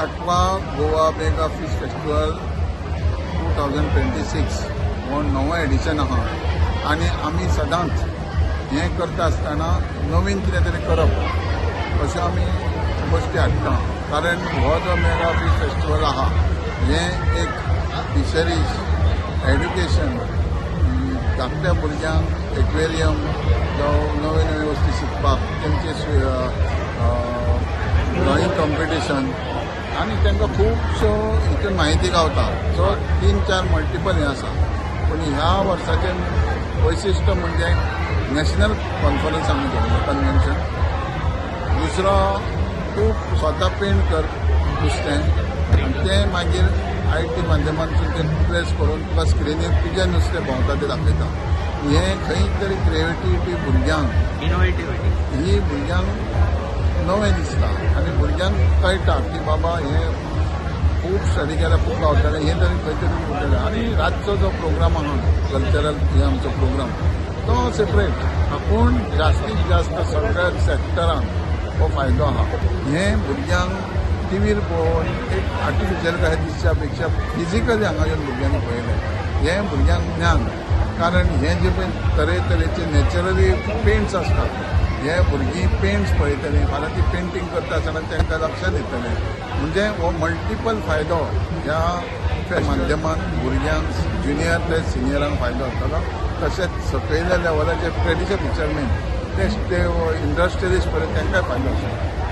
8वा Goa mega fish festival 2026 हो नवो addition आहा आनी आमी सदांच हें करता आसतना नवीन कितें तरी करप अशें आमी गोश्टी हाडटा कारण हो जो मेगा फिश फेस्टिवल आहा हें एक फिशरीज एड्युकेशन धाकट्या भुरग्यांक एक्वेरियम जावं नवे नवे वस्ती शिकपाक तेंचे ड्रॉईंग कॉम्पिटिशन आनी तांकां खुबश्यो हितून म्हायती गावता सो 3-4 मल्टिपल हें आसा पूण ह्या वर्साचें वैशिश्ट म्हणजे नॅशनल कॉन्फरन्स आमी घेतलें कन्वेन्शन दुसरो तूं स्वता पेंट कर नुस्तें आनी तें मागीर IT माध्यमांतून तें प्रेस करून तुका स्क्रिनीर तुजें नुस्तें भोंवता तें दाखयता हें खंय तरी क्रिएटिविटी भुरग्यांक इनोवेटिविटी ही भुरग्यांक नवें दिसता आनी भुरग्यांक कळटा की बाबा हें खूब स्टडी केल्यार खूब गावतलें हें तरी खंय तरी उरतलें आनी रातचो जो प्रोग्राम आहा कल्चरल हे आमचो प्रोग्राम तो सेपरेट पूण जास्तीत जास्त सगळ्या सॅक्टरांक हो फायदो आहा हें भुरग्यांक टीव्हीर पळोवन एक आर्टिफिशियल कशें दिसच्या पेक्षा फिजिकली हांगा येवन भुरग्यांनी पळयलें हें भुरग्यांक ज्ञान कारण हें जे पळय तरेतरेचे नॅचरली पेंट्स आसतात हे भुरगीं पेंट्स पळयतलीं फाल्यां ती पेंटींग करता आसतना तांकां लक्षांत येतलें म्हणजे हो मल्टिपल फायदो ह्या माध्यमान भुरग्यांक ज्युनियर ते सिनियरांक फायदो जातलो तशेंच सकयल्या लेवलाचेर ट्रेडिशनल फिशरमॅन ते इंडस्ट्रियलिस्ट पर्यंत तांकांय फायदो आसतलो